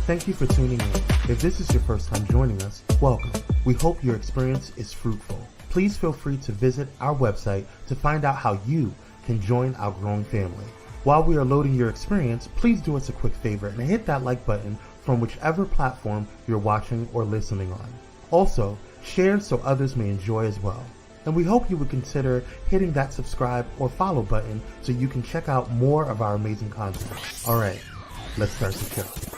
Thank you for tuning in. If this is your first time joining us, welcome. We hope your experience is fruitful. Please feel free to visit our website to find out how you can join our growing family. While we are loading your experience, please do us a quick favor and hit that like button from whichever platform you're watching or listening on. Also, share so others may enjoy as well. And we hope you would consider hitting that subscribe or follow button so you can check out more of our amazing content. All right, let's start the show.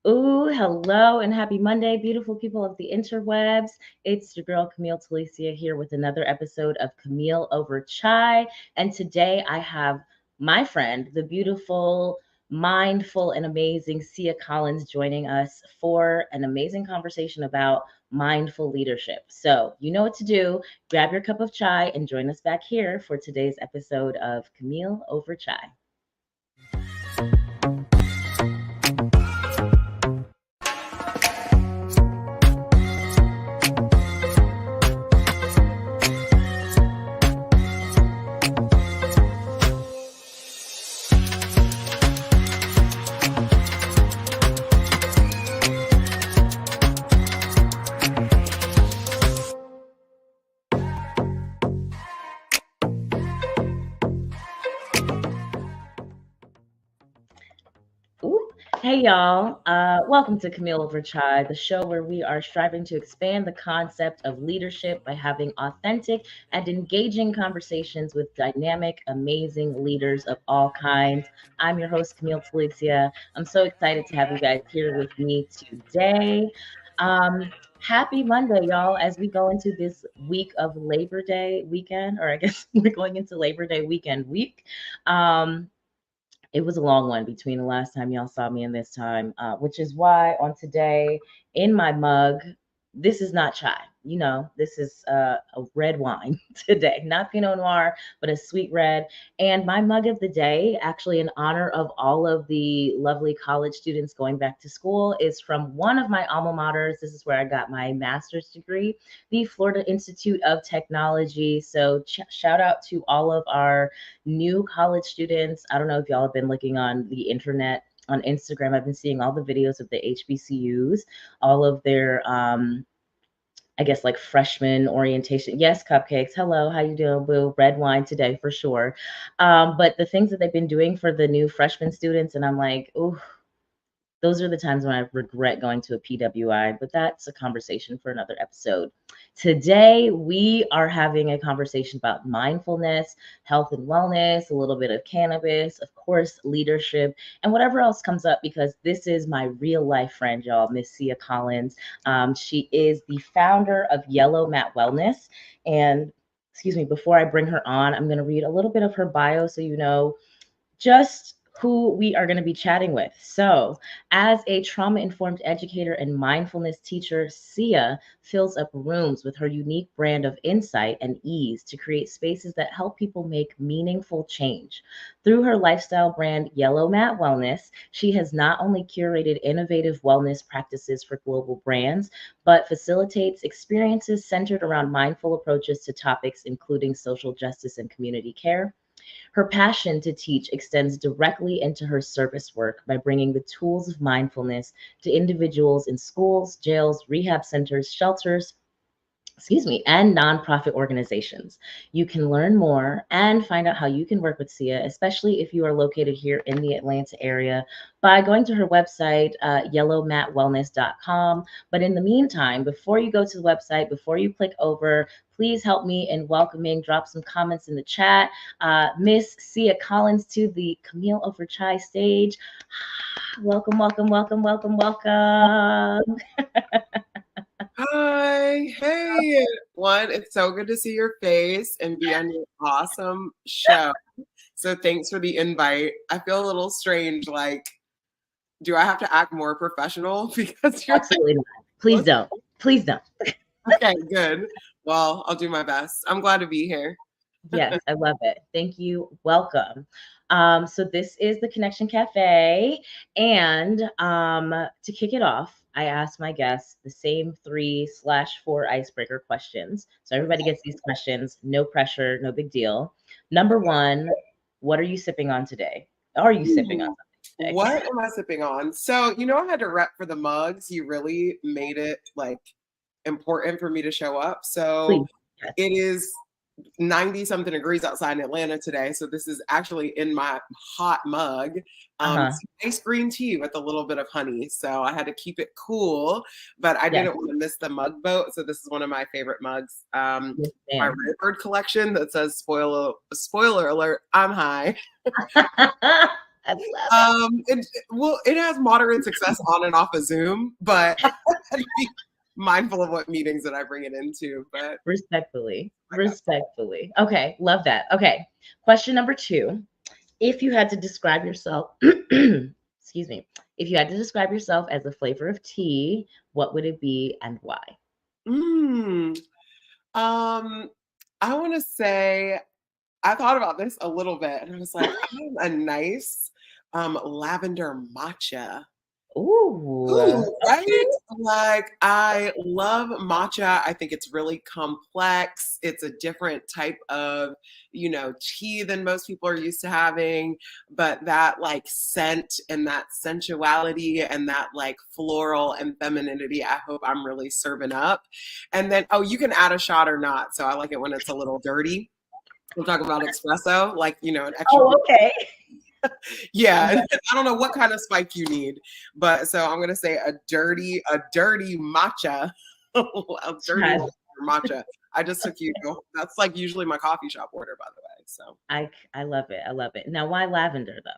Ooh, hello and happy Monday, beautiful people of the interwebs. It's your girl, Camille Telicia, here with another episode of Camille Over Chai. And today I have my friend, the beautiful, mindful, and amazing Siha Collins joining us for an amazing conversation about mindful leadership. So you know what to do. Grab your cup of chai and join us back here for today's episode of Camille Over Chai. Hey y'all, welcome to Camille Over Chai, the show where we are striving to expand the concept of leadership by having authentic and engaging conversations with dynamic, amazing leaders of all kinds. I'm your host, Camille Telicia. I'm so excited to have you guys here with me today. Happy Monday, y'all, as we go into this week of Labor Day weekend, or I guess we're going into Labor Day weekend week. It was a long one between the last time y'all saw me and this time, which is why on today in my mug, this is not chai. You know, this is a red wine today, not Pinot Noir, but a sweet red. And my mug of the day, actually in honor of all of the lovely college students going back to school, is from one of my alma maters. This is where I got my master's degree, the Florida Institute of Technology. So shout out to all of our new college students. I don't know if y'all have been looking on the internet, on Instagram. I've been seeing all the videos of the HBCUs, all of their I guess like freshman orientation. Yes, cupcakes. Hello, how you doing, boo? Red wine today for sure. But the things that they've been doing for the new freshman students, and I'm like, ooh, those are the times when I regret going to a PWI, but that's a conversation for another episode. Today, we are having a conversation about mindfulness, health and wellness, a little bit of cannabis, of course, leadership, and whatever else comes up, because this is my real life friend, y'all, Miss Siha Collins. She is the founder of Yellow Mat Wellness. And excuse me, before I bring her on, I'm going to read a little bit of her bio so you know just who we are going to be chatting with. So, as a trauma-informed educator and mindfulness teacher, Siha fills up rooms with her unique brand of insight and ease to create spaces that help people make meaningful change. Through her lifestyle brand, Yellow Mat Wellness, she has not only curated innovative wellness practices for global brands, but facilitates experiences centered around mindful approaches to topics including social justice and community care. Her passion to teach extends directly into her service work by bringing the tools of mindfulness to individuals in schools, jails, rehab centers, shelters, and nonprofit organizations. You can learn more and find out how you can work with Siha, especially if you are located here in the Atlanta area, by going to her website, yellowmatwellness.com. But in the meantime, before you go to the website, before you click over, please help me in welcoming, drop some comments in the chat. Miss Siha Collins to the Camille Over Chai stage. Welcome, welcome, welcome, welcome, welcome. Hi, hey, one, it's so good to see your face and be on your awesome show. So thanks for the invite. I feel a little strange, like, do I have to act more professional because you're Absolutely not. Please don't. Please don't. Okay, good. Well, I'll do my best. I'm glad to be here. Yes, I love it. Thank you. Welcome. So this is the Connection Cafe, and to kick it off, I asked my guests the same 3/4 icebreaker questions. So everybody gets these questions. No pressure, no big deal. Number one, what are you sipping on today? Are you sipping on something today? What am I sipping on? So, I had to rep for the mugs. You really made it like important for me to show up. So Please. Yes. It is 90 something degrees outside in Atlanta today. So this is actually in my hot mug. Nice green tea with a little bit of honey. So I had to keep it cool, but I didn't want to miss the mug boat. So this is one of my favorite mugs. My RERUN collection that says spoiler alert, I'm high. I love it. It has moderate success on and off of Zoom, but be mindful of what meetings that I bring it into. But respectfully. Okay, love that. Okay, question number 2. If you had to describe yourself, excuse me, if you had to describe yourself as a flavor of tea, what would it be and why? I want to say, I thought about this a little bit and I was like, I'm a nice lavender matcha. Ooh, right? Like, I love matcha. I think it's really complex. It's a different type of, tea than most people are used to having, but that like scent and that sensuality and that like floral and femininity, I hope I'm really serving up. And then, you can add a shot or not. So I like it when it's a little dirty. We'll talk about espresso, like, an extra. Oh, okay. Yeah, I don't know what kind of spike you need, but so I'm gonna say a dirty matcha, a dirty matcha. I just took you. That's like usually my coffee shop order, by the way. So I love it. I love it. Now, why lavender though?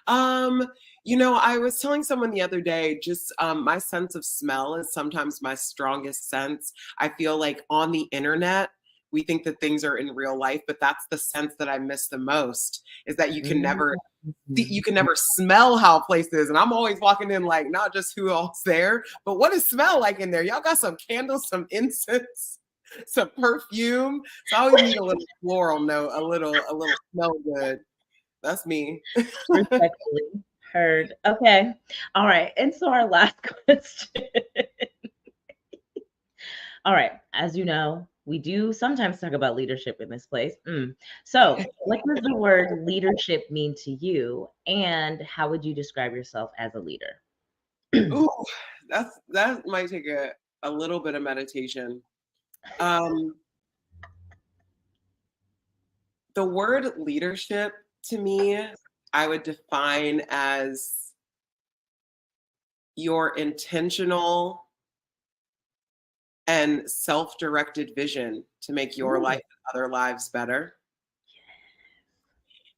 I was telling someone the other day, just my sense of smell is sometimes my strongest sense. I feel like on the internet, we think that things are in real life, but that's the sense that I miss the most, is that you can never smell how a place is. And I'm always walking in like, not just who else there, but what does smell like in there? Y'all got some candles, some incense, some perfume. So I always need a little floral note, a little smell good. That's me. Respectfully heard. Okay. All right. And so our last question. All right. As you know, we do sometimes talk about leadership in this place. So what does the word leadership mean to you? And how would you describe yourself as a leader? Ooh, that might take a little bit of meditation. The word leadership to me, I would define as your intentional and self-directed vision to make your life and other lives better.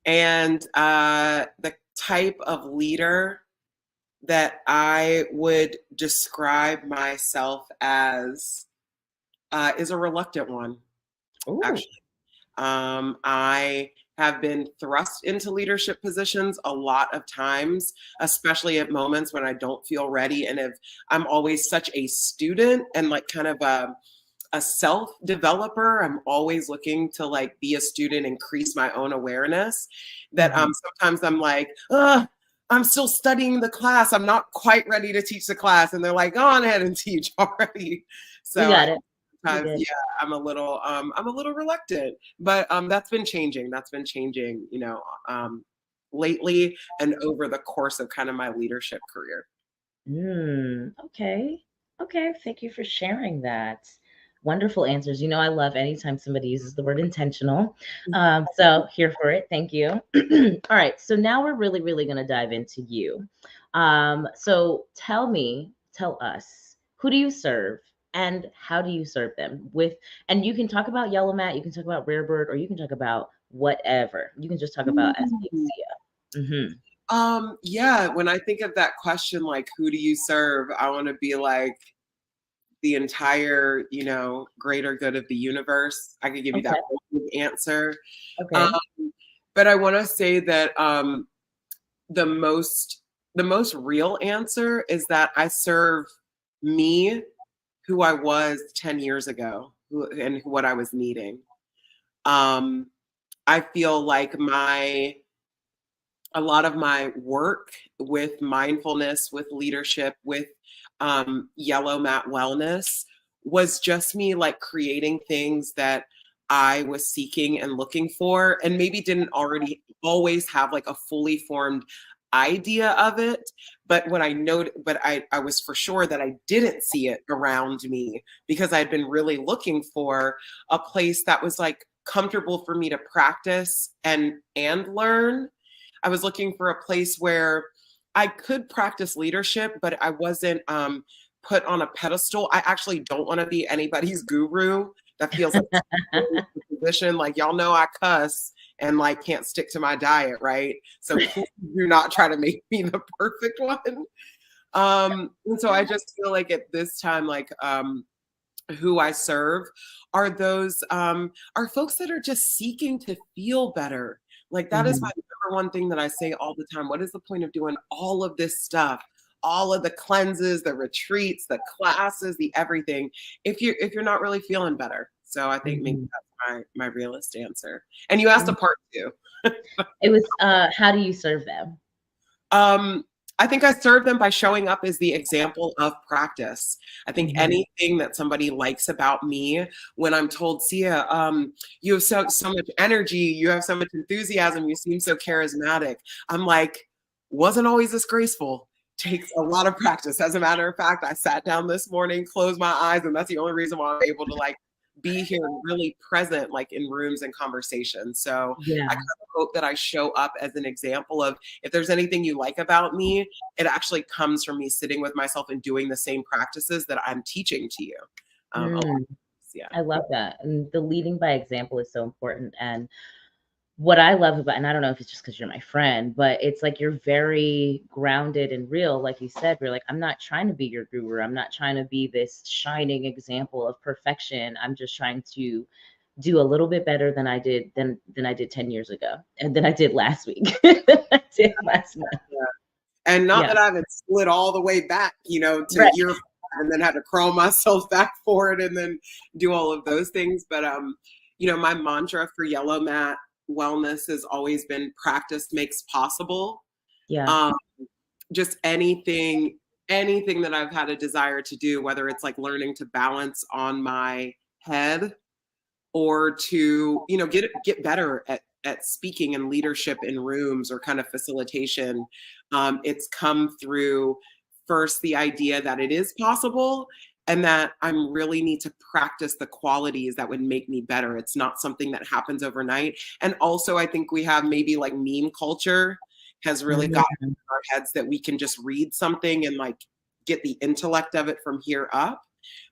And the type of leader that I would describe myself as is a reluctant one. Actually, I have been thrust into leadership positions a lot of times, especially at moments when I don't feel ready. And if I'm always such a student and like kind of a self-developer, I'm always looking to like be a student, increase my own awareness, that sometimes I'm like, I'm still studying the class. I'm not quite ready to teach the class. And they're like, go on ahead and teach already. So you got it. sometimes, yeah, I'm a little reluctant, but that's been changing. Lately and over the course of kind of my leadership career. Okay. Okay. Thank you for sharing that. Wonderful answers. You know, I love anytime somebody uses the word intentional. So here for it. Thank you. All right. So now we're really, really going to dive into you. So tell us, who do you serve and how do you serve them with, and you can talk about Yellow Mat, you can talk about Rare Bird, or you can talk about whatever. You can just talk about as Siha. Yeah, when I think of that question, like, who do you serve? I want to be like the entire, greater good of the universe. I could give you that answer. Okay. But I want to say that the most real answer is that I serve me, who I was 10 years ago, and what I was needing. I feel like a lot of my work with mindfulness, with leadership, with Yellow Mat Wellness was just me like creating things that I was seeking and looking for, and maybe didn't already always have like a fully formed idea of it. But what I was for sure that I didn't see it around me, because I'd been really looking for a place that was like comfortable for me to practice and learn. I was looking for a place where I could practice leadership, but I wasn't put on a pedestal. I actually don't want to be anybody's guru. That feels like a position. Like, y'all know I cuss and like can't stick to my diet, right? So do not try to make me the perfect one. And so I just feel like at this time, like who I serve are those are folks that are just seeking to feel better. Like that is my number one thing that I say all the time. What is the point of doing all of this stuff? All of the cleanses, the retreats, the classes, the everything, if you're not really feeling better. So I think maybe that's my realist answer. And you asked a part two. It was how do you serve them? I think I serve them by showing up as the example of practice. I think anything that somebody likes about me, when I'm told, Siha, you have so much energy, you have so much enthusiasm, you seem so charismatic. I'm like, wasn't always this graceful. Takes a lot of practice. As a matter of fact, I sat down this morning, closed my eyes, and that's the only reason why I'm able to like be here and really present, like in rooms and conversations. So I kind of hope that I show up as an example of, if there's anything you like about me, it actually comes from me sitting with myself and doing the same practices that I'm teaching to you. I love that. And the leading by example is so important. And what I love about, and I don't know if it's just because you're my friend, but it's like you're very grounded and real. Like you said, you're like, I'm not trying to be your guru. I'm not trying to be this shining example of perfection. I'm just trying to do a little bit better than I did 10 years ago, and then I did last week. I did last month. And not that I haven't split all the way back, to year 5 and then had to crawl myself back for it and then do all of those things. But my mantra for Yellow Mat Wellness has always been practice makes possible. Just anything that I've had a desire to do, whether it's like learning to balance on my head or to get better at speaking and leadership in rooms or kind of facilitation, it's come through first the idea that it is possible, and that I really need to practice the qualities that would make me better. It's not something that happens overnight. And also, I think we have maybe like meme culture has really gotten in our heads that we can just read something and like get the intellect of it from here up.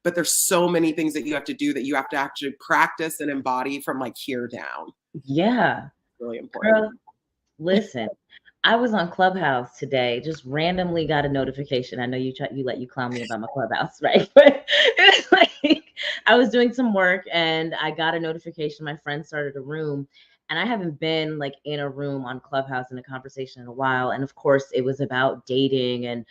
But there's so many things that you have to do that you have to actually practice and embody from like here down. Yeah. Really important. Girl, listen. I was on Clubhouse today, just randomly got a notification. I know you let you clown me about my Clubhouse, right? But it's like I was doing some work and I got a notification. My friend started a room, and I haven't been like in a room on Clubhouse in a conversation in a while. And of course, it was about dating, and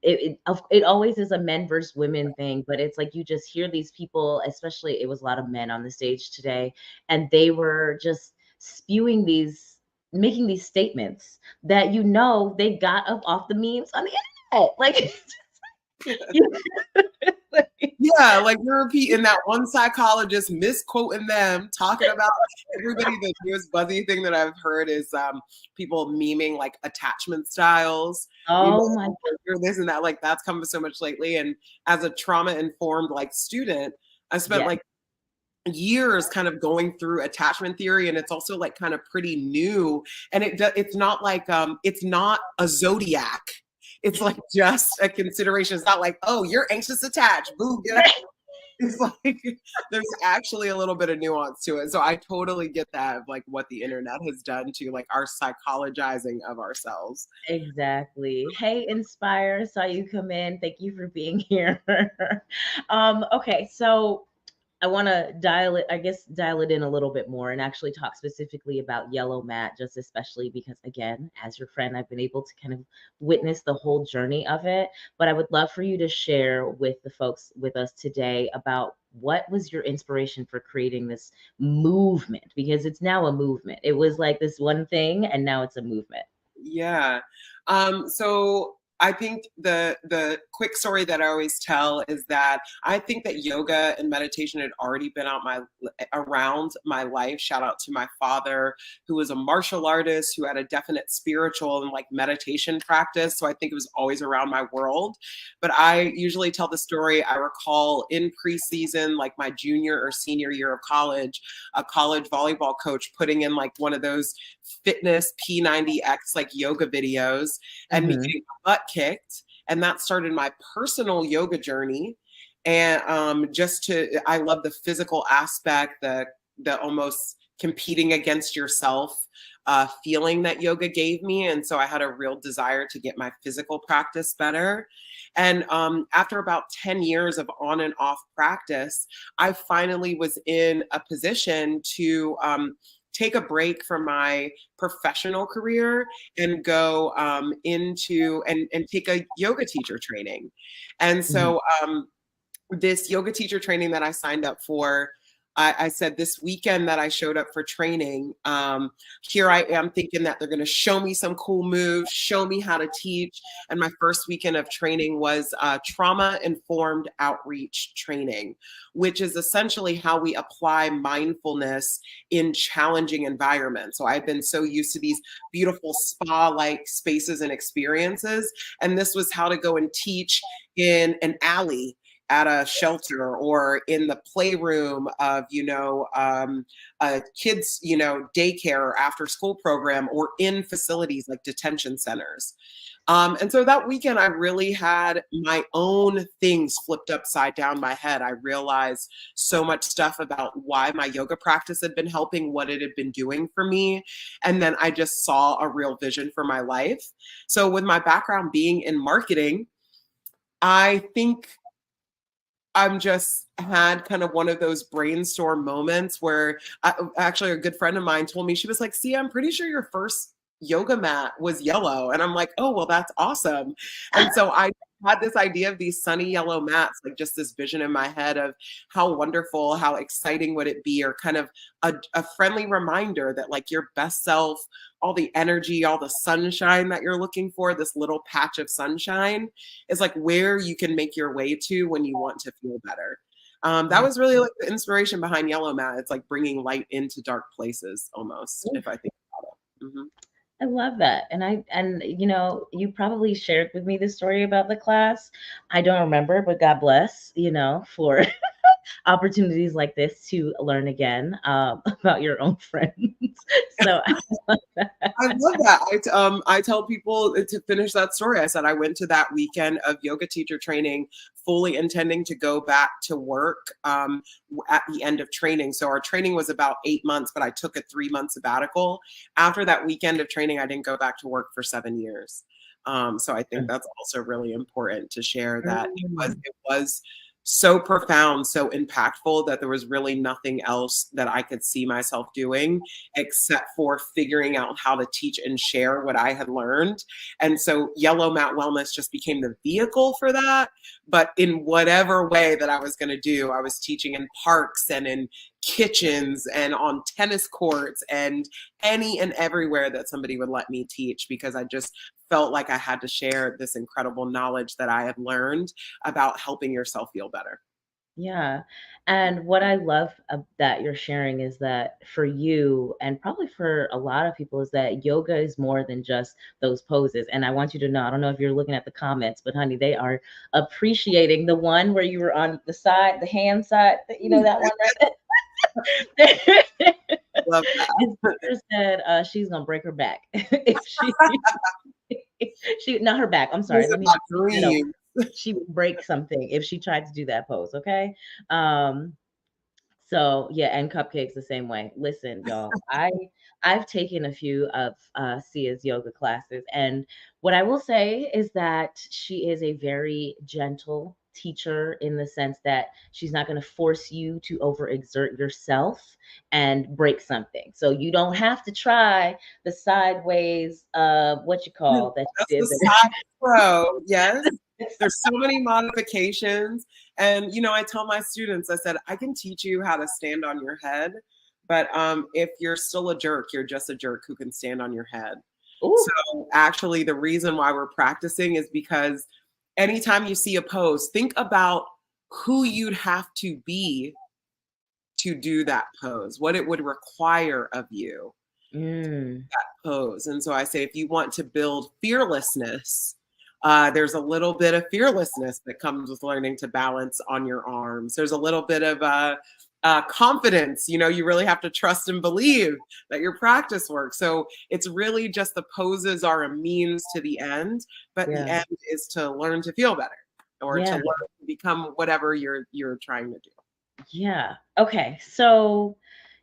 it always is a men versus women thing. But it's like you just hear these people, especially it was a lot of men on the stage today, and they were just spewing making these statements that they got up off the memes on the internet. Like, Yeah, like you're repeating that one psychologist misquoting them, talking about everybody. The newest buzzy thing that I've heard is people memeing like attachment styles. You Oh my know, or this and that. Like that's come so much lately. And as a trauma-informed like student, I spent yes. like years kind of going through attachment theory, and it's also like kind of pretty new. And it's not like it's not a zodiac. It's like just a consideration. It's not like, oh, you're anxious attached. Boo, get out. It's like there's actually a little bit of nuance to it. So I totally get that of like what the internet has done to like our psychologizing of ourselves. Exactly. Hey, Inspire, saw you come in. Thank you for being here. Okay, so I want to dial it in a little bit more and actually talk specifically about yellow mat, just especially because, again, as your friend, I've been able to kind of witness the whole journey of it. But I would love for you to share with the folks with us today about what was your inspiration for creating this movement, because it's now a movement. It was like this one thing, and now it's a movement. Yeah. So I think the quick story that I always tell is that I think that yoga and meditation had already been around my life. Shout out to my father, who was a martial artist, who had a definite spiritual and like meditation practice. So I think it was always around my world. But I usually tell the story. I recall in preseason, like my junior or senior year of college, a college volleyball coach putting in like one of those fitness P90X like yoga videos and me Mhm. getting my butt kicked. And that started my personal yoga journey. And I love the physical aspect, the almost competing against yourself feeling that yoga gave me. And so I had a real desire to get my physical practice better. And after about 10 years of on and off practice, I finally was in a position to take a break from my professional career and go into and take a yoga teacher training. And Mhm. so this yoga teacher training that I signed up for, I said this weekend that I showed up for training, here I am thinking that they're going to show me some cool moves, show me how to teach. And my first weekend of training was trauma-informed outreach training, which is essentially how we apply mindfulness in challenging environments. So I've been so used to these beautiful spa-like spaces and experiences. And this was how to go and teach in an alley at a shelter or in the playroom of a kids daycare or after school program, or in facilities like detention centers. And so that weekend I really had my own things flipped upside down my head. I realized so much stuff about why my yoga practice had been helping, what it had been doing for me, and then I just saw a real vision for my life. So with my background being in marketing, I think I'm just had kind of one of those brainstorm moments where actually a good friend of mine told me, she was like, see, I'm pretty sure your first yoga mat was yellow. And I'm like, oh, well, that's awesome. And so I had this idea of these sunny yellow mats, like just this vision in my head of how wonderful, how exciting would it be, or kind of a friendly reminder that like your best self, all the energy, all the sunshine that you're looking for, this little patch of sunshine is like where you can make your way to when you want to feel better. That was really like the inspiration behind Yellow Mat. It's like bringing light into dark places almost, if I think about it. Mm-hmm. I love that. And you probably shared with me the story about the class. I don't remember, but God bless, for opportunities like this to learn again about your own friends. So I love that. I love that. I tell people to finish that story. I said I went to that weekend of yoga teacher training, fully intending to go back to work at the end of training. So our training was about 8 months, but I took a 3-month sabbatical. After that weekend of training, I didn't go back to work for 7 years. So I think that's also really important to share that it was so profound, so impactful that there was really nothing else that I could see myself doing except for figuring out how to teach and share what I had learned. And so Yellow Mat Wellness just became the vehicle for that. But in whatever way that I was going to do, I was teaching in parks and in kitchens and on tennis courts and any and everywhere that somebody would let me teach, because I just felt like I had to share this incredible knowledge that I had learned about helping yourself feel better. Yeah. And what I love that you're sharing is that for you, and probably for a lot of people, is that yoga is more than just those poses. And I want you to know, I don't know if you're looking at the comments, but honey, they are appreciating the one where you were on the side, the hand side, you know, that one right there. Love that. And Sister said she's gonna break her back if she not her back. I'm sorry. It's Let me about no. dreams. She would break something if she tried to do that pose. Okay. Um, so yeah, and cupcakes the same way. Listen, y'all, I've taken a few of Sia's yoga classes, and what I will say is that she is a very gentle teacher in the sense that she's not going to force you to overexert yourself and break something. So you don't have to try the sideways what you call that That's you the did side pro. Yes. there. There's so many modifications. And, I tell my students, I said, I can teach you how to stand on your head. But if you're still a jerk, you're just a jerk who can stand on your head. Ooh, So actually, the reason why we're practicing is because anytime you see a pose, think about who you'd have to be to do that pose, what it would require of you mm, that pose. And so I say, if you want to build fearlessness, there's a little bit of fearlessness that comes with learning to balance on your arms. There's a little bit of confidence. You really have to trust and believe that your practice works. So it's really just the poses are a means to the end, but the yeah, end is to learn to feel better or to yeah. learn to become whatever you're trying to do. Yeah. Okay. So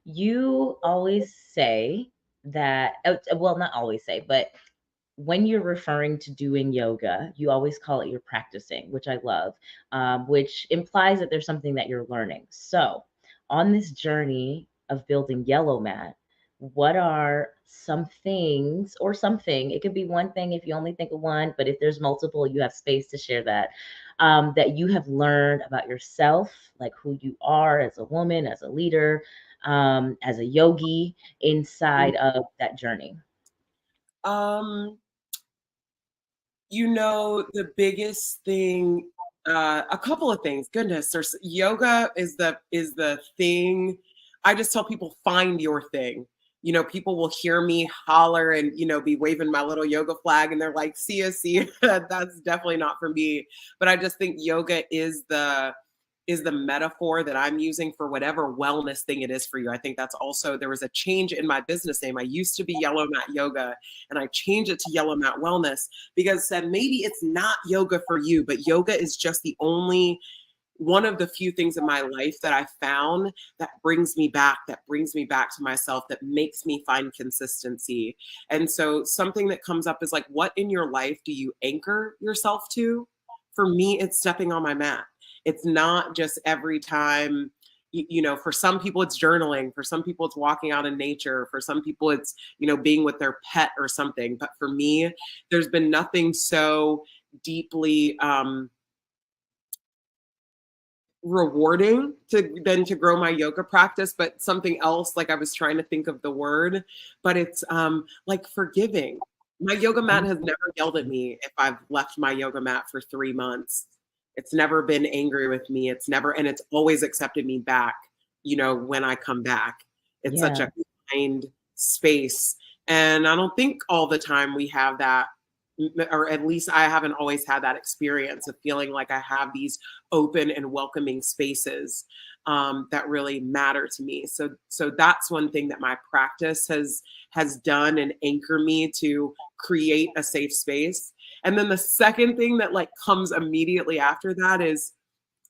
you always say that, well, not always say, but when you're referring to doing yoga, you always call it you're practicing, which I love, which implies that there's something that you're learning. So, on this journey of building Yellow Mat, what are some things or something? It could be one thing if you only think of one, but if there's multiple, you have space to share that. That you have learned about yourself, like who you are as a woman, as a leader, as a yogi inside of that journey. Um, the biggest thing, a couple of things. Goodness, there's yoga is the thing. I just tell people find your thing. People will hear me holler and be waving my little yoga flag, and they're like, "See ya, see ya." That's definitely not for me. But I just think yoga is the metaphor that I'm using for whatever wellness thing it is for you. I think that's also, there was a change in my business name. I used to be Yellow Mat Yoga, and I changed it to Yellow Mat Wellness because I said maybe it's not yoga for you, but yoga is just the only one of the few things in my life that I found that brings me back to myself, that makes me find consistency. And so something that comes up is like, what in your life do you anchor yourself to? For me, it's stepping on my mat. It's not just every time, for some people it's journaling, for some people it's walking out in nature, for some people it's, being with their pet or something. But for me, there's been nothing so deeply rewarding to grow my yoga practice, but something else, like I was trying to think of the word, but it's like forgiving. My yoga mat has never yelled at me if I've left my yoga mat for 3 months. It's never been angry with me. And it's always accepted me back, when I come back. It's such Yeah. a kind space. And I don't think all the time we have that, or at least I haven't always had that experience of feeling like I have these open and welcoming spaces that really matter to me. So that's one thing that my practice has done and anchor me to create a safe space. And then the second thing that like comes immediately after that is,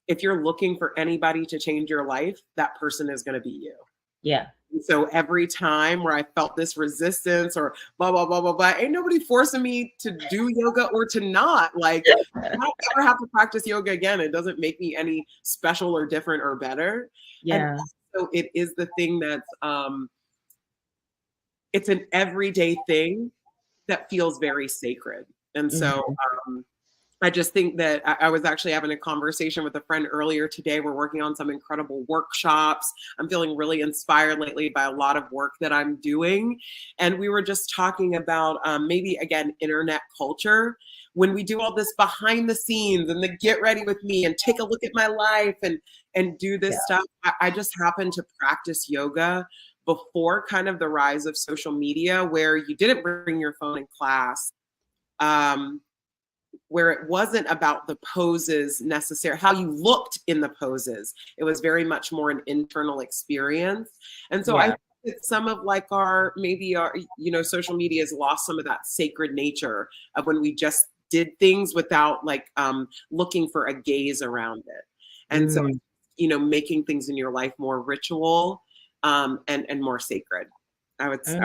if you're looking for anybody to change your life, that person is going to be you. Yeah. So every time where I felt this resistance or blah, blah, blah, blah, blah, ain't nobody forcing me to do yoga or to not. Like, I don't ever have to practice yoga again. It doesn't make me any special or different or better. And Yeah. so it is the thing that's, it's an everyday thing that feels very sacred. And so Mhm. I just think that I was actually having a conversation with a friend earlier today. We're working on some incredible workshops. I'm feeling really inspired lately by a lot of work that I'm doing. And we were just talking about maybe, again, internet culture. When we do all this behind the scenes and the get ready with me and take a look at my life and do this stuff, I just happened to practice yoga before kind of the rise of social media, where you didn't bring your phone in class. Where it wasn't about the poses necessary, how you looked in the poses. It was very much more an internal experience. And so I think that some of like our social media has lost some of that sacred nature of when we just did things without like looking for a gaze around it. And so, making things in your life more ritual and more sacred. I would say.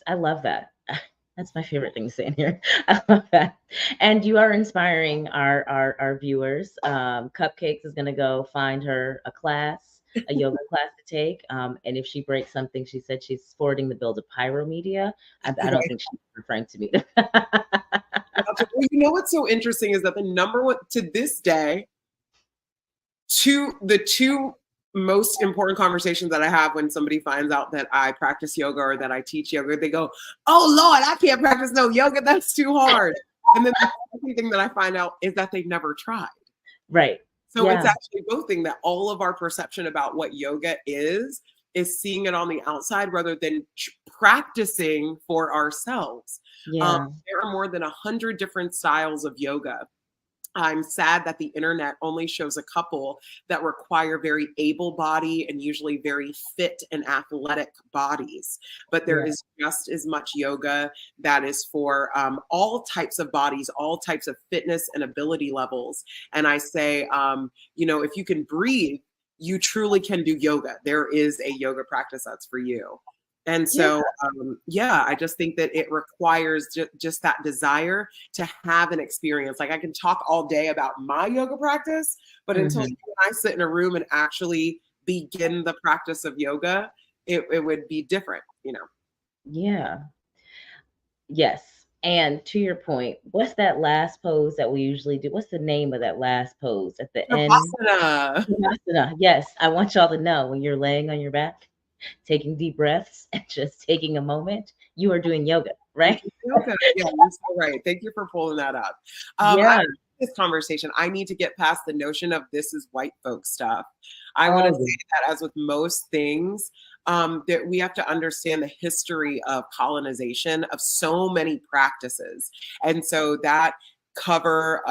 I love that. That's my favorite thing to say in here. I love that. And you are inspiring our viewers. Cupcakes is going to go find her a yoga class to take. And if she breaks something, she said she's forwarding the bill to Pyro Media. I don't think she's referring to me. Well, you know what's so interesting is that the number one, to this day, the two most important conversations that I have when somebody finds out that I practice yoga or that I teach yoga, they go, "Oh Lord, I can't practice no yoga. That's too hard." And then the second thing that I find out is that they've never tried. Right. So it's actually both things, that all of our perception about what yoga is seeing it on the outside rather than practicing for ourselves. There are more than 100 different styles of yoga. I'm sad that the internet only shows a couple that require very able-bodied and usually very fit and athletic bodies. But there is just as much yoga that is for all types of bodies, all types of fitness and ability levels. And I say, if you can breathe, you truly can do yoga. There is a yoga practice that's for you. And so, I just think that it requires just that desire to have an experience. Like I can talk all day about my yoga practice, but until I sit in a room and actually begin the practice of yoga, it would be different, Yeah. Yes. And to your point, what's that last pose that we usually do? What's the name of that last pose at the end? Savasana. Yes. I want y'all to know when you're laying on your back, taking deep breaths and just taking a moment, you are doing yoga, right? Yoga. Yeah, you're so right. Thank you for pulling that up. This conversation, I need to get past the notion of this is white folk stuff. I want to say that, as with most things, that we have to understand the history of colonization of so many practices. And so that cover,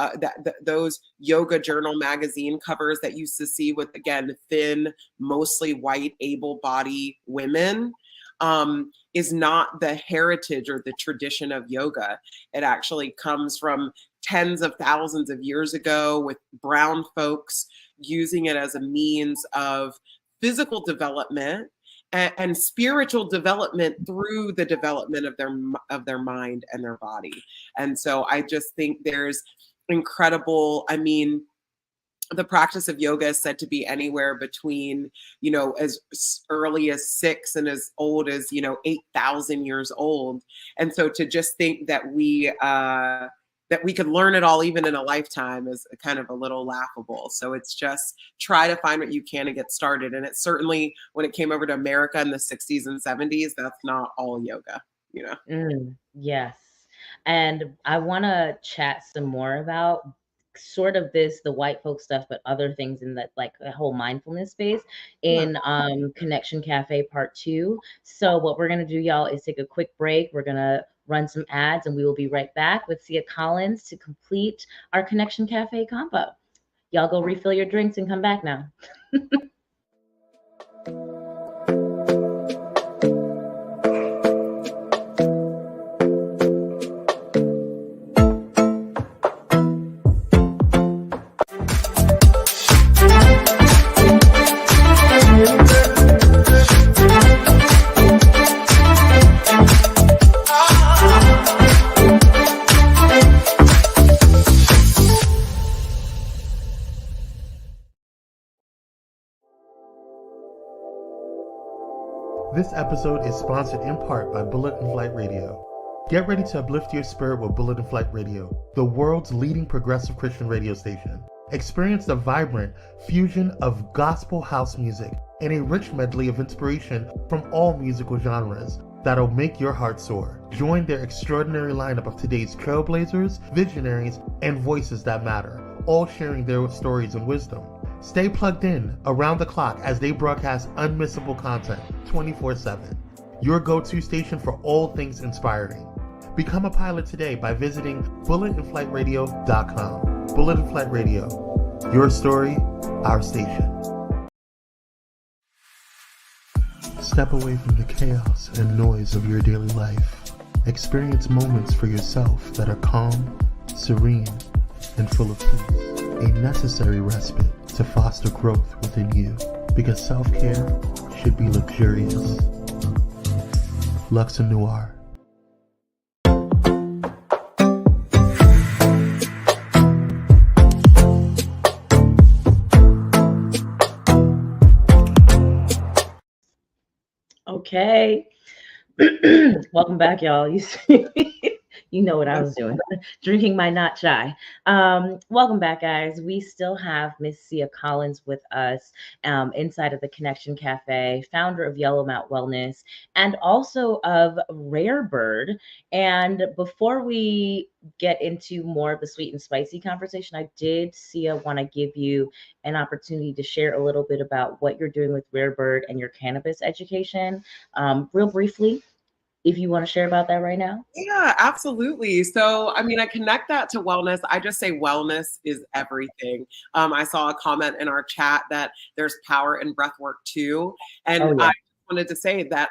those yoga journal magazine covers that you used to see with, again, thin, mostly white, able-bodied women, is not the heritage or the tradition of yoga. It actually comes from tens of thousands of years ago with brown folks using it as a means of physical development and spiritual development through the development of their mind and their body. And so I just think there's incredible, the practice of yoga is said to be anywhere between, as early as 6 and as old as, 8,000 years old. And so to just think that we could learn it all even in a lifetime is kind of a little laughable. So it's just try to find what you can and get started. And it certainly, when it came over to America in the 60s and 70s, that's not all yoga, Yes. And I want to chat some more about sort of the white folk stuff, but other things in that, like the whole mindfulness space in Connection Cafe Part 2. So what we're going to do, y'all, is take a quick break. We're going to run some ads and we will be right back with Siha Collins to complete our Connection Cafe combo. Y'all go refill your drinks and come back now. This episode is sponsored in part by Bullet and Flight Radio. Get ready to uplift your spirit with Bullet and Flight Radio, the world's leading progressive Christian radio station. Experience the vibrant fusion of gospel house music and a rich medley of inspiration from all musical genres that'll make your heart soar. Join their extraordinary lineup of today's trailblazers, visionaries, and voices that matter, all sharing their stories and wisdom. Stay plugged in around the clock as they broadcast unmissable content 24/7. Your go-to station for all things inspiring. Become a pilot today by visiting bulletandflightradio.com. Bullet and Flight Radio. Your story, our station. Step away from the chaos and noise of your daily life. Experience moments for yourself that are calm, serene, and full of peace. A necessary respite to foster growth within you, because self-care should be luxurious. Luxe Noir. Okay. Welcome back, y'all. You know what I was doing. Drinking my not chai. Welcome back, guys. We still have Miss Siha Collins with us inside of the Connection Cafe, founder of Yellow Mat Wellness, and also of Rare Bird. And before we get into more of the sweet and spicy conversation, I did, Siha, want to give you an opportunity to share a little bit about what you're doing with Rare Bird and your cannabis education. Real briefly, if you want to share about that right now. Yeah, absolutely. So, I mean, I connect that to wellness. I just say wellness is everything. I saw a comment in our chat that there's power in breath work too. And I wanted to say that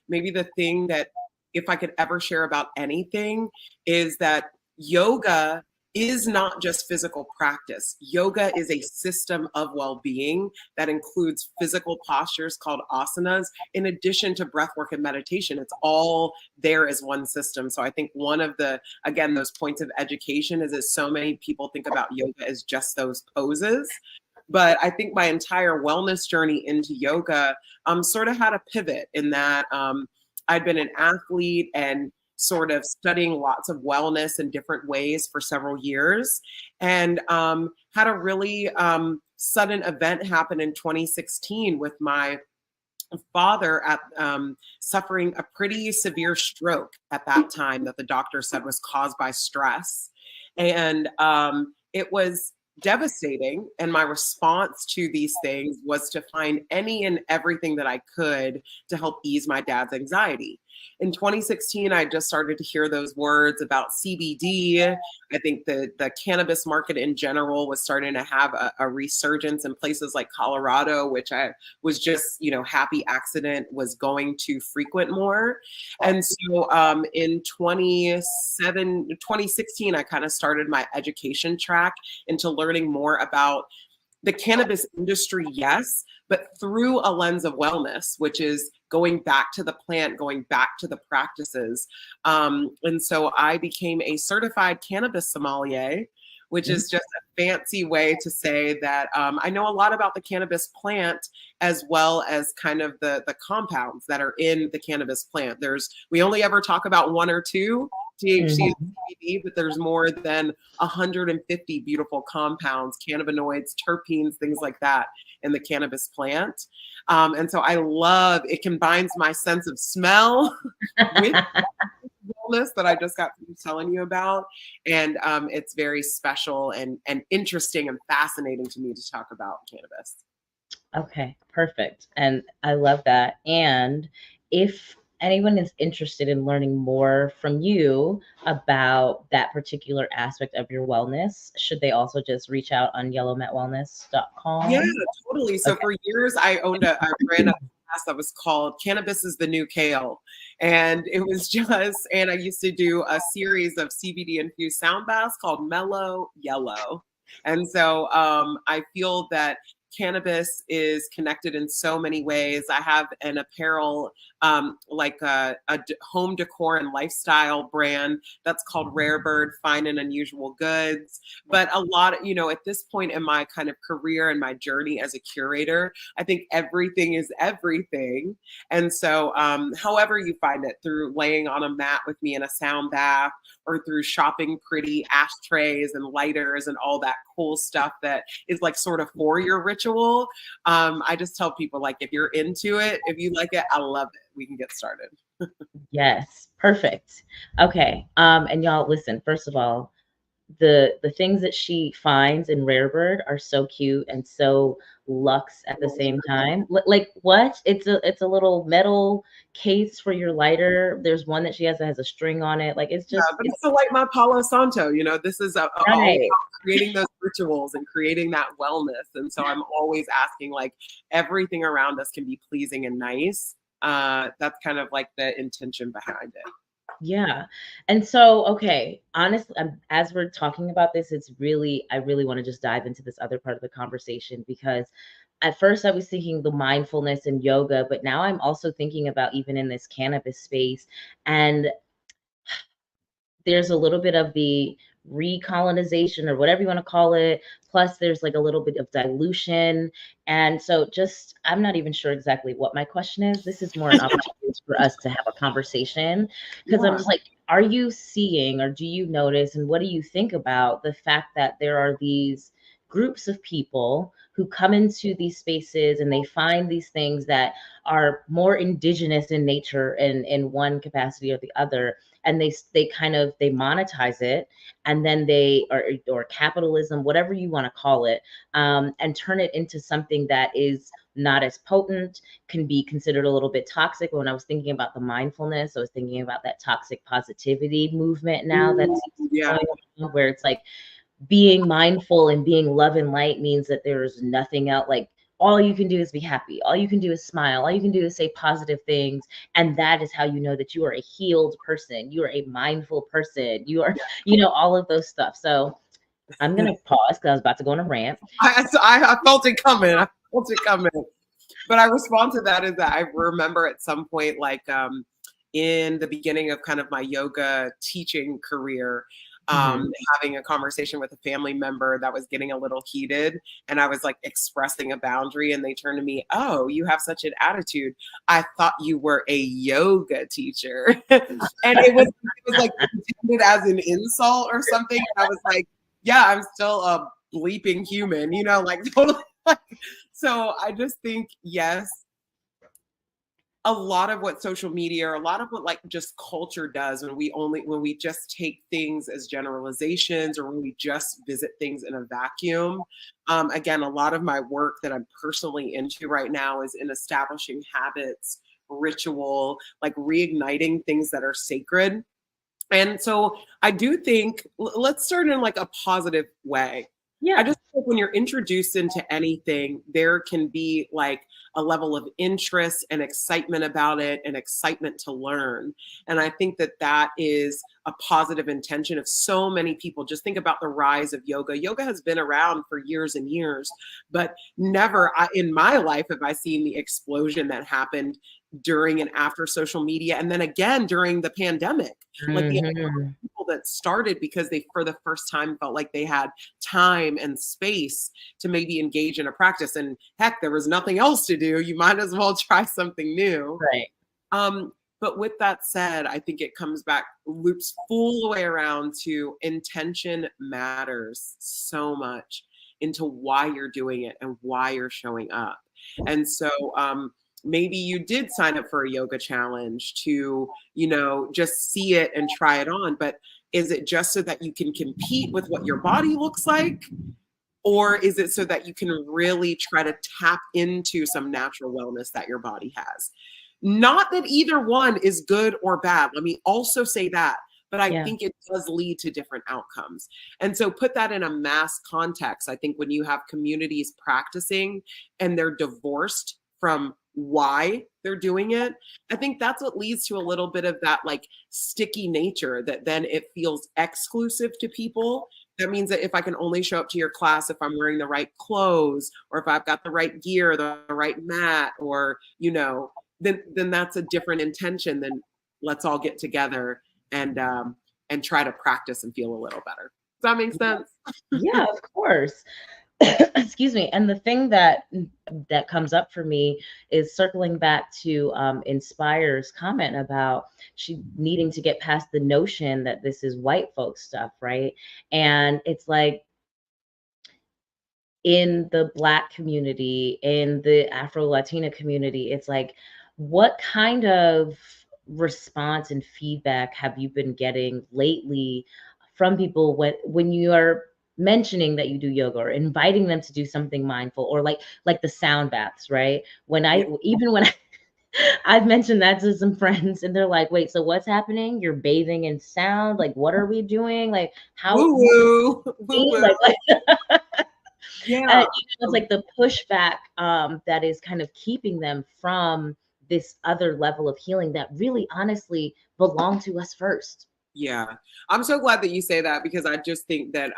maybe the thing that if I could ever share about anything is that yoga is not just physical practice. Yoga is a system of well-being that includes physical postures called asanas, in addition to breath work and meditation. It's all there as one system. So I think one of those points of education is that so many people think about yoga as just those poses. But I think my entire wellness journey into yoga sort of had a pivot in that I'd been an athlete and sort of studying lots of wellness in different ways for several years, and had a really sudden event happen in 2016 with my father suffering a pretty severe stroke at that time that the doctor said was caused by stress. And it was devastating. And my response to these things was to find any and everything that I could to help ease my dad's anxiety. In 2016, I just started to hear those words about CBD. I think the cannabis market in general was starting to have a resurgence in places like Colorado, which I was just, happy accident was going to frequent more. And so in 2016, I kind of started my education track into learning more about the cannabis industry, yes, but through a lens of wellness, which is going back to the plant, going back to the practices. And so I became a certified cannabis sommelier, which is just a fancy way to say that I know a lot about the cannabis plant as well as kind of the compounds that are in the cannabis plant. We only ever talk about one or two, THC and CBD, but there's more than 150 beautiful compounds, cannabinoids, terpenes, things like that in the cannabis plant. And so I love, it combines my sense of smell with wellness that I just got through telling you about. And it's very special and interesting and fascinating to me to talk about cannabis. Okay, perfect. And I love that. And if anyone is interested in learning more from you about that particular aspect of your wellness, should they also just reach out on yellowmatwellness.com? Yeah, totally. So for years, I ran a class that was called Cannabis is the New Kale. And it was and I used to do a series of CBD infused sound baths called Mellow Yellow. And so I feel that cannabis is connected in so many ways. I have an apparel, like home decor and lifestyle brand that's called Rare Bird Fine and Unusual Goods. But a lot of, at this point in my kind of career and my journey as a curator, I think everything is everything. And so however you find it, through laying on a mat with me in a sound bath, or through shopping pretty ashtrays and lighters and all that cool stuff that is like sort of for your ritual. I just tell people, like, if you're into it, if you like it, I love it. We can get started. Yes, perfect. Okay. And y'all listen, first of all, the things that she finds in Rare Bird are so cute and so luxe at the same time. Like what? It's a little metal case for your lighter. There's one that she has that has a string on it. Like it's just but it's to light my Palo Santo. This is all right. about creating those rituals and creating that wellness. And so I'm always asking, like, everything around us can be pleasing and nice. That's kind of like the intention behind it. Yeah. And so, okay, honestly, as we're talking about this, I really want to just dive into this other part of the conversation, because at first I was thinking the mindfulness and yoga, but now I'm also thinking about even in this cannabis space, and there's a little bit of the recolonization or whatever you want to call it. Plus there's like a little bit of dilution. And so I'm not even sure exactly what my question is. This is more an opportunity for us to have a conversation, because I'm just like, are you seeing, or do you notice, and what do you think about the fact that there are these groups of people who come into these spaces and they find these things that are more indigenous in nature and in one capacity or the other, and they monetize it, and then or capitalism, whatever you want to call it, and turn it into something that is not as potent, can be considered a little bit toxic. When I was thinking about the mindfulness, I was thinking about that toxic positivity movement now that's going on, where it's like being mindful and being love and light means that there's nothing else. Like all you can do is be happy. All you can do is smile. All you can do is say positive things. And that is how you know that you are a healed person. You are a mindful person. You are, all of those stuff. So I'm going to pause because I was about to go on a rant. I felt it coming. But I respond to that is that I remember at some point, like in the beginning of kind of my yoga teaching career, having a conversation with a family member that was getting a little heated, and I was like expressing a boundary, and they turned to me, "Oh, you have such an attitude. I thought you were a yoga teacher." And it was like intended as an insult or something. And I was like, yeah, I'm still a bleeping human, like totally. So I just think, yes, a lot of what social media, or a lot of what like just culture does, when we just take things as generalizations, or when we just visit things in a vacuum. Again, a lot of my work that I'm personally into right now is in establishing habits, ritual, like reigniting things that are sacred. And so I do think, let's start in like a positive way. Yeah. I just think when you're introduced into anything, there can be like a level of interest and excitement about it, and excitement to learn. And I think that that is a positive intention of so many people. Just think about the rise of yoga. Yoga has been around for years and years, but never in my life have I seen the explosion that happened during and after social media. And then again, during the pandemic, like the people that started because they, for the first time, felt like they had time and space to maybe engage in a practice. And heck, there was nothing else to do. You might as well try something new. Right. But with that said, I think it comes back, loops full the way around to intention matters so much into why you're doing it and why you're showing up. And so, maybe you did sign up for a yoga challenge to, just see it and try it on. But is it just so that you can compete with what your body looks like? Or is it so that you can really try to tap into some natural wellness that your body has? Not that either one is good or bad. Let me also say that. But I think it does lead to different outcomes. And so put that in a mass context. I think when you have communities practicing and they're divorced from why they're doing it, I think that's what leads to a little bit of that like sticky nature, that then it feels exclusive to people That means that if I can only show up to your class if I'm wearing the right clothes, or if I've got the right gear, the right mat, or, you know, then that's a different intention than let's all get together and try to practice and feel a little better. Does that make sense? Yeah, of course. Excuse me. And the thing that comes up for me is circling back to Inspire's comment about she needing to get past the notion that this is white folks stuff, right? And it's like, in the Black community, in the Afro-Latina community, it's like, what kind of response and feedback have you been getting lately from people when you are mentioning that you do yoga, or inviting them to do something mindful, or like the sound baths, right? When I, even when I've mentioned that to some friends, and they're like, wait, so what's happening? You're bathing in sound? Like, what are we doing? Like, how Woo woo, woo woo. like Yeah. it's like the pushback that is kind of keeping them from this other level of healing that really honestly belong to us first. Yeah. I'm so glad that you say that, because I just think that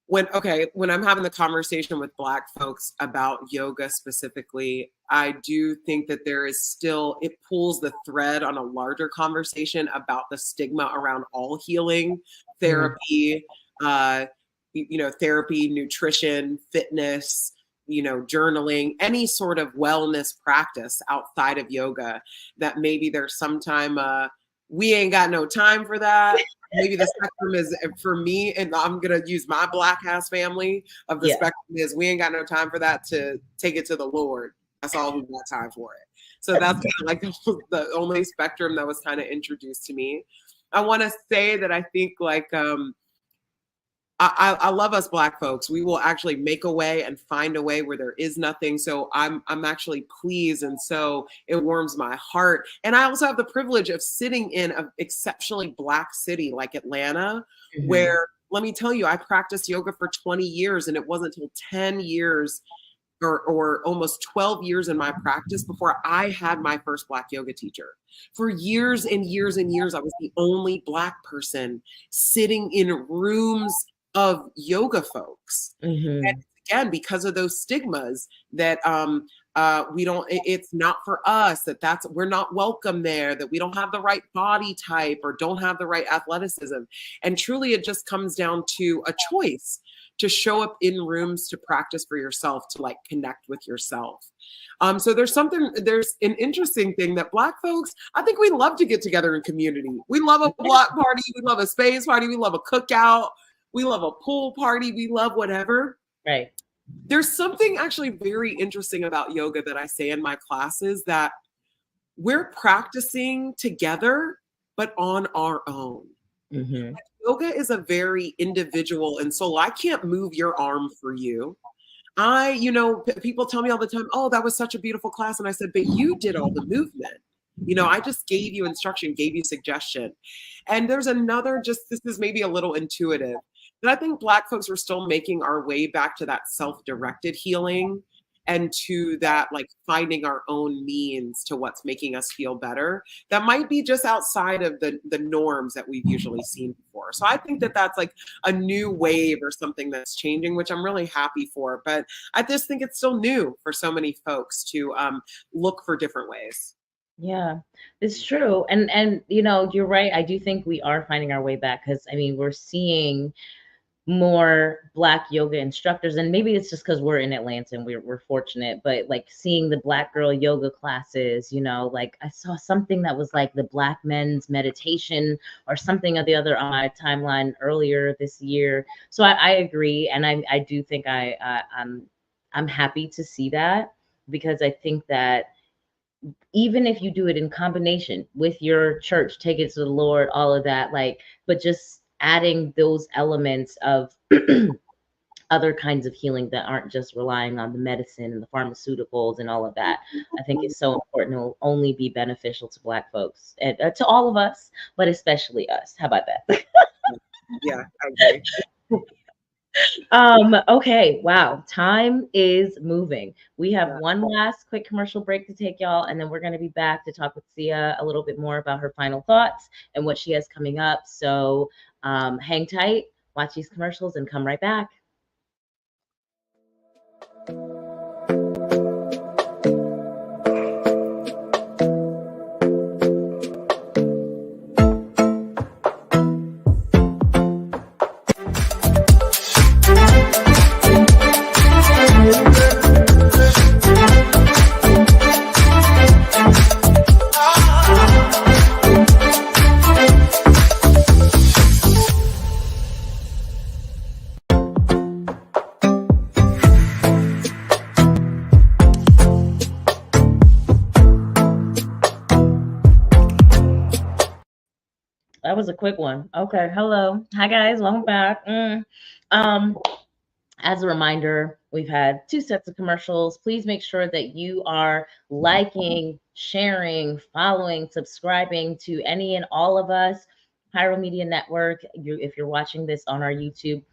when I'm having the conversation with Black folks about yoga specifically, I do think that there is still, it pulls the thread on a larger conversation about the stigma around all healing, therapy, therapy, nutrition, fitness, journaling, any sort of wellness practice outside of yoga, that maybe there's sometime we ain't got no time for that. Maybe the spectrum is, for me, and I'm going to use my Black ass family of the spectrum, is we ain't got no time for that, to take it to the Lord. That's all we've got time for it. So that's kind of like the only spectrum that was kind of introduced to me. I want to say that I think like, I love us Black folks. We will actually make a way and find a way where there is nothing. So I'm actually pleased, and so it warms my heart. And I also have the privilege of sitting in an exceptionally Black city like Atlanta, where, let me tell you, I practiced yoga for 20 years, and it wasn't until 10 years or almost 12 years in my practice before I had my first Black yoga teacher. For years and years and years, I was the only Black person sitting in rooms of yoga folks. And again, because of those stigmas that we don't, it's not for us, we're not welcome there, that we don't have the right body type or don't have the right athleticism. And truly, it just comes down to a choice to show up in rooms to practice for yourself, to like connect with yourself. So there's an interesting thing that Black folks, I think we love to get together in community. We love a block party. We love a space party. We love a cookout. We love a pool party. We love whatever. Right. There's something actually very interesting about yoga that I say in my classes, that we're practicing together, but on our own. Yoga is a very individual and solo. I can't move your arm for you. People tell me all the time, oh, that was such a beautiful class. And I said, but you did all the movement. I just gave you instruction, gave you suggestion. And there's another, this is maybe a little intuitive, but I think Black folks are still making our way back to that self-directed healing, and to that, like, finding our own means to what's making us feel better. That might be just outside of the norms that we've usually seen before. So I think that that's like a new wave or something that's changing, which I'm really happy for. But I just think it's still new for so many folks to look for different ways. Yeah, it's true. And you're right. I do think we are finding our way back, because I mean, we're seeing more Black yoga instructors, and maybe it's just because we're in Atlanta and we're fortunate, but like seeing the Black girl yoga classes, like I saw something that was like the Black men's meditation or something or the other on my timeline earlier this year. So I agree, and I do think I'm happy to see that, because I think that even if you do it in combination with your church, take it to the Lord, all of that, but just adding those elements of other kinds of healing that aren't just relying on the medicine and the pharmaceuticals and all of that, I think is so important. It will only be beneficial to Black folks, and to all of us, but especially us. How about that? Yeah, I agree. Okay, wow, time is moving. We have one last quick commercial break to take, y'all, and then we're going to be back to talk with Siha a little bit more about her final thoughts and what she has coming up. So hang tight. watch these commercials and come right back. That was a quick one. Okay. Hello. Hi, guys. Welcome back. As a reminder, we've had 2 sets of commercials. Please make sure that you are liking, sharing, following, subscribing to any and all of us. Pyro Media Network. If you're watching this on our YouTube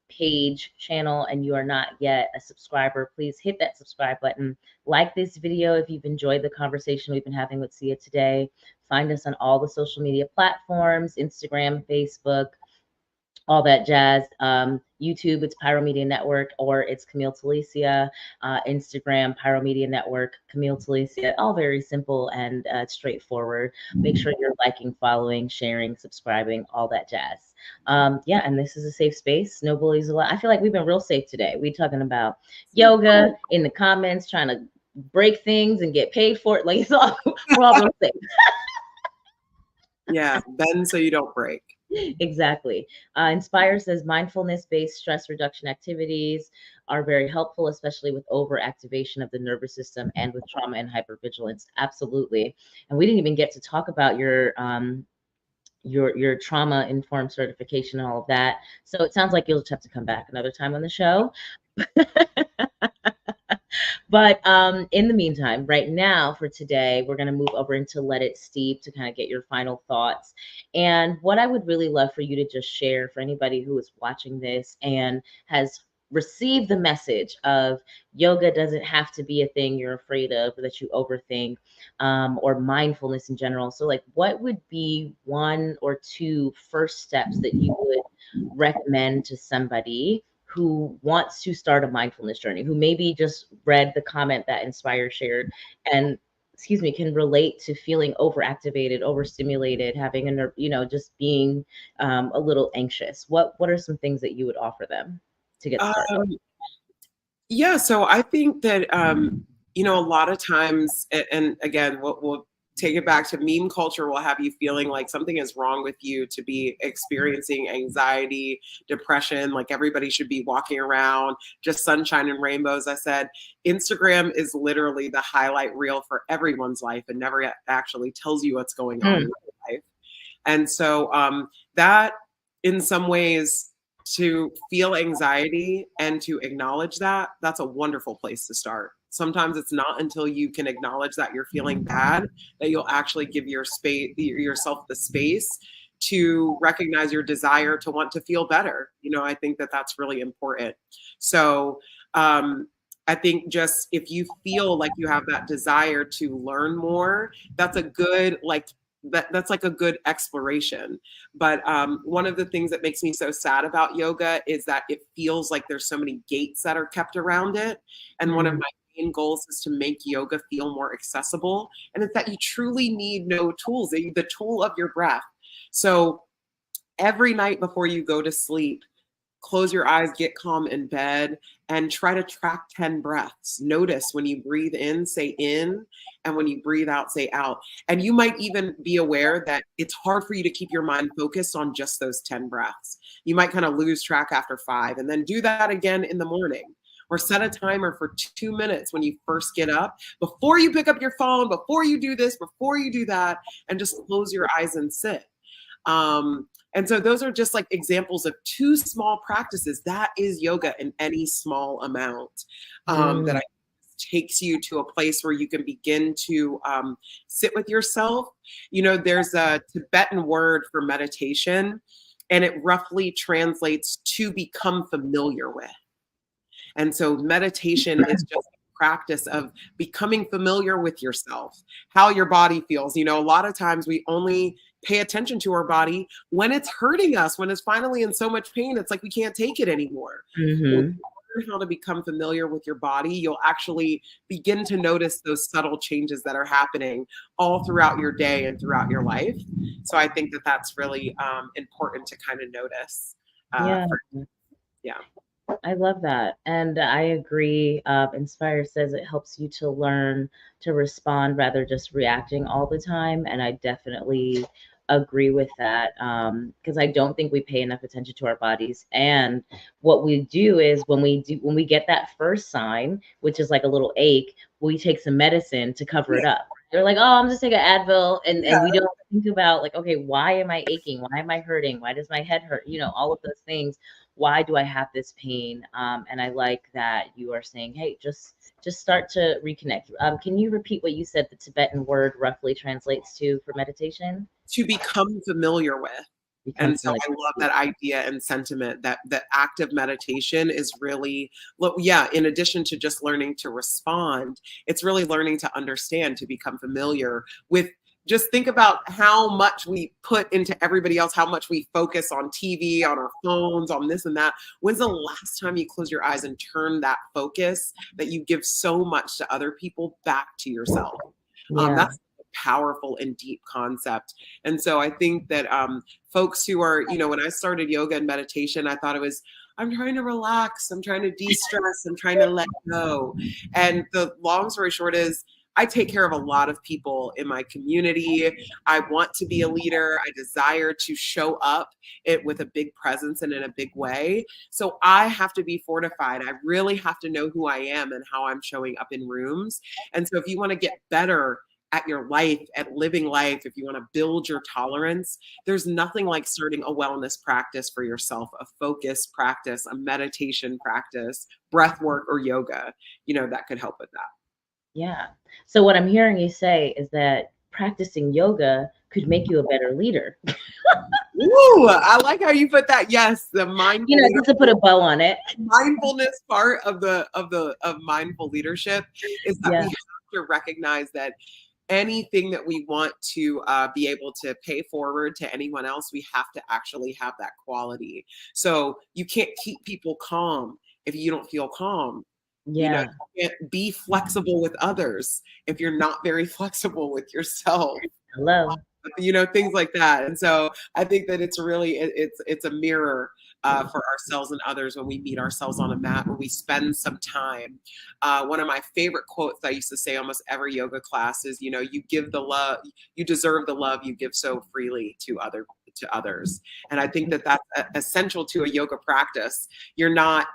page channel and you are not yet a subscriber, please hit that subscribe button. Like this video if you've enjoyed the conversation we've been having with Siha today. Find us on all the social media platforms, Instagram, Facebook, all that jazz. YouTube, it's Pyro Media Network, or it's Camille Telicia. Instagram, Pyro Media Network, Camille Telicia. All very simple and straightforward. Make sure you're liking, following, sharing, subscribing, all that jazz. Yeah, and this is a safe space. No bullies allowed. I feel like we've been real safe today. We're talking about yoga in the comments, trying to break things and get paid for it. Like, it's all, we're all real safe. Yeah, bend so you don't break. Exactly. Inspire says mindfulness-based stress reduction activities are very helpful, especially with overactivation of the nervous system and with trauma and hypervigilance. Absolutely. And we didn't even get to talk about your trauma-informed certification and all of that. So it sounds like you'll just have to come back another time on the show. But in the meantime, right now for today, we're going to move over into Let It Steep to kind of get your final thoughts. And what I would really love for you to just share for anybody who is watching this and has received the message of yoga doesn't have to be a thing you're afraid of or that you overthink, or mindfulness in general. So like, what would be 1 or 2 first steps that you would recommend to somebody who wants to start a mindfulness journey, who maybe just read the comment that Inspire shared and, can relate to feeling overactivated, overstimulated, having just being a little anxious? What are some things that you would offer them to get started? Yeah, so I think that, a lot of times, and again, we'll take it back to meme culture will have you feeling like something is wrong with you to be experiencing anxiety, depression, like everybody should be walking around just sunshine and rainbows. I said, Instagram is literally the highlight reel for everyone's life and never actually tells you what's going on in your life. And so that in some ways, to feel anxiety and to acknowledge that, that's a wonderful place to start. Sometimes it's not until you can acknowledge that you're feeling bad that you'll actually give yourself the space to recognize your desire to want to feel better. I think that that's really important. So I think just if you feel like you have that desire to learn more, that's a good, that's like a good exploration. But one of the things that makes me so sad about yoga is that it feels like there's so many gates that are kept around it. And one of my main goals is to make yoga feel more accessible. And it's that you truly need no tools, the tool of your breath. So every night before you go to sleep, close your eyes, get calm in bed, and try to track 10 breaths. Notice when you breathe in, say in, and when you breathe out, say out. And you might even be aware that it's hard for you to keep your mind focused on just those 10 breaths. You might kind of lose track after 5, and then do that again in the morning. Or set a timer for 2 minutes when you first get up, before you pick up your phone, before you do this, before you do that, and just close your eyes and sit. And so those are just like examples of 2 small practices. That is yoga in any small amount that takes you to a place where you can begin to sit with yourself. There's a Tibetan word for meditation, and it roughly translates to become familiar with. And so meditation is just a practice of becoming familiar with yourself, how your body feels. A lot of times we only pay attention to our body when it's hurting us, when it's finally in so much pain, it's like we can't take it anymore. So learn how to become familiar with your body, you'll actually begin to notice those subtle changes that are happening all throughout your day and throughout your life. So I think that that's really important to kind of notice. Yeah. Yeah. I love that. And I agree. Inspire says it helps you to learn to respond rather just reacting all the time. And I definitely agree with that, because I don't think we pay enough attention to our bodies. And what we do is when we get that first sign, which is like a little ache, we take some medicine to cover it up. They're like, oh, I'm just taking Advil, and we don't think about like, okay, why am I aching? Why am I hurting? Why does my head hurt? You know, all of those things. Why do I have this pain? And I like that you are saying, hey, just start to reconnect. Can you repeat what you said the Tibetan word roughly translates to for meditation? To become familiar with. And so I love that idea and sentiment that active meditation is really, in addition to just learning to respond, it's really learning to understand, to become familiar with. Just think about how much we put into everybody else, how much we focus on TV, on our phones, on this and that. When's the last time you close your eyes and turn that focus that you give so much to other people back to yourself? That's a powerful and deep concept. And so I think that folks who are, when I started yoga and meditation, I thought it was, I'm trying to relax, I'm trying to de-stress, I'm trying to let go. And the long story short is, I take care of a lot of people in my community. I want to be a leader. I desire to show up with a big presence and in a big way. So I have to be fortified. I really have to know who I am and how I'm showing up in rooms. And so if you want to get better at your life, at living life, if you want to build your tolerance, there's nothing like starting a wellness practice for yourself, a focus practice, a meditation practice, breath work, or yoga, that could help with that. Yeah. So what I'm hearing you say is that practicing yoga could make you a better leader. Ooh, I like how you put that. Yes, the mindfulness. Just to put a bow on it. Mindfulness part of mindful leadership is that we have to recognize that anything that we want to be able to pay forward to anyone else, we have to actually have that quality. So you can't keep people calm if you don't feel calm. Yeah. You can't be flexible with others if you're not very flexible with yourself. Hello. Things like that. And so I think that it's really, it's a mirror for ourselves and others when we meet ourselves on a mat, when we spend some time. One of my favorite quotes I used to say almost every yoga class is, you give the love, you deserve the love you give so freely to others. And I think that that's essential to a yoga practice. You're not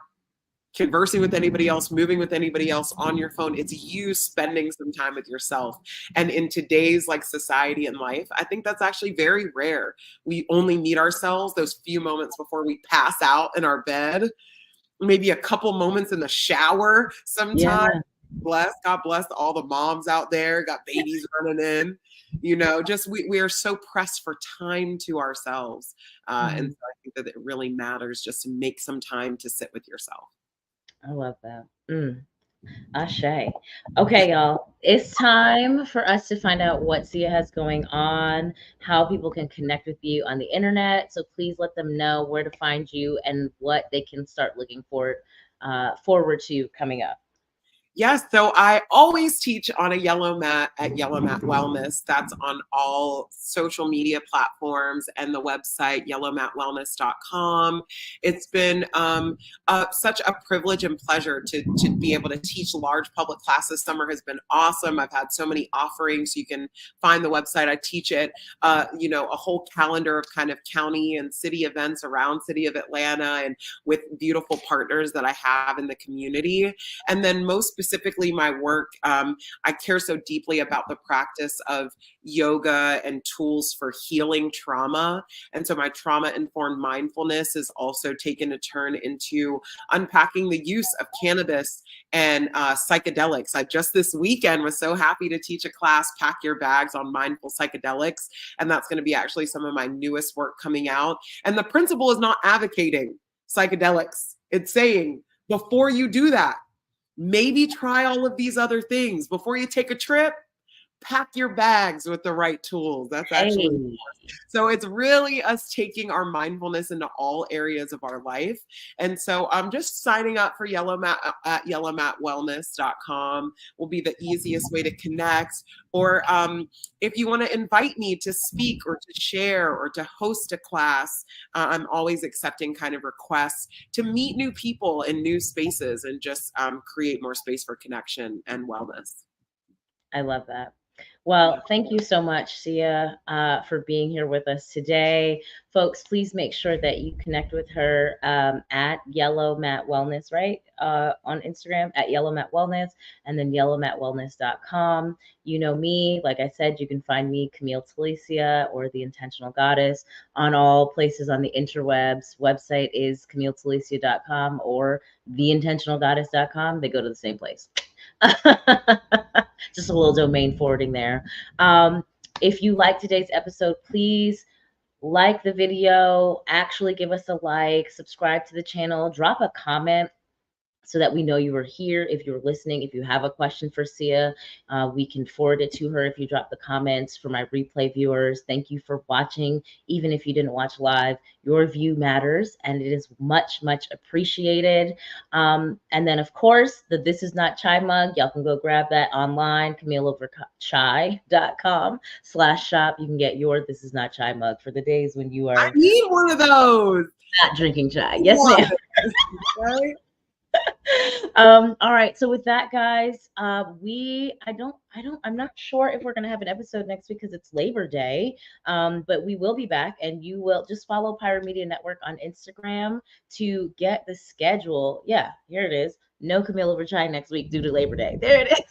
conversing with anybody else, moving with anybody else on your phone. It's you spending some time with yourself. And in today's society and life, I think that's actually very rare. We only meet ourselves those few moments before we pass out in our bed, maybe a couple moments in the shower sometimes. God bless all the moms out there, got babies running in. We are so pressed for time to ourselves. And so I think that it really matters just to make some time to sit with yourself. I love that. Ashe. Okay, y'all. It's time for us to find out what Siha has going on, how people can connect with you on the internet. So please let them know where to find you and what they can start looking forward to coming up. Yes, so I always teach on a yellow mat at Yellow Mat Wellness. That's on all social media platforms and the website yellowmatwellness.com. It's been such a privilege and pleasure to be able to teach large public classes. Summer has been awesome. I've had so many offerings. You can find the website. I teach it, a whole calendar of kind of county and city events around City of Atlanta and with beautiful partners that I have in the community. And then most specifically my work, I care so deeply about the practice of yoga and tools for healing trauma. And so my trauma-informed mindfulness is also taken a turn into unpacking the use of cannabis and psychedelics. I just this weekend was so happy to teach a class, Pack Your Bags, on mindful psychedelics. And that's going to be actually some of my newest work coming out. And the principle is not advocating psychedelics. It's saying, before you do that, maybe try all of these other things. Before you take a trip, pack your bags with the right tools. That's actually Hey. so it's really us taking our mindfulness into all areas of our life. And so I'm just signing up for Yellow Mat at yellowmatwellness.com will be the easiest way to connect. Or if you want to invite me to speak or to share or to host a class, I'm always accepting kind of requests to meet new people in new spaces and just create more space for connection and wellness. I love that. Well, thank you so much, Siha, for being here with us today. Folks, please make sure that you connect with her at Yellow Mat Wellness, right? On Instagram at Yellow Mat Wellness, and then yellowmatwellness.com. You know me, like I said, you can find me, Camille Telicia, or The Intentional Goddess, on all places on the interwebs. Website is CamilleTelicia.com or TheIntentionalGoddess.com. They go to the same place. Just a little domain forwarding there. If you like today's episode, please like the video, actually give us a like, subscribe to the channel, drop a comment so that we know you were here. If you're listening, if you have a question for Siha, we can forward it to her if you drop the comments. For my replay viewers, thank you for watching. Even if you didn't watch live, your view matters and it is much, much appreciated. And then, of course, the This Is Not Chai mug. Y'all can go grab that online, CamilleOverChai.com/shop. You can get your This Is Not Chai mug for the days when you are I need one of those. not drinking chai. Yes, ma'am. Right? All right, so with that, guys, I'm not sure if we're gonna have an episode next week because it's Labor Day, but we will be back, and you will just follow Pyro Media Network on Instagram to get the schedule. Yeah, here it is. No Camille over Chai next week due to Labor Day. There it is.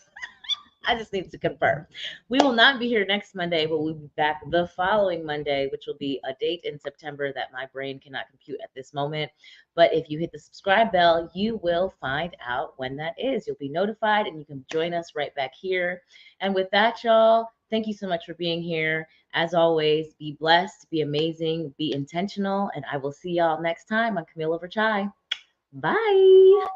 I just need to confirm. We will not be here next Monday, but we'll be back the following Monday, which will be a date in September that my brain cannot compute at this moment. But if you hit the subscribe bell, you will find out when that is. You'll be notified and you can join us right back here. And with that, y'all, thank you so much for being here. As always, be blessed, be amazing, be intentional, and I will see y'all next time on Camille Over Chai. Bye.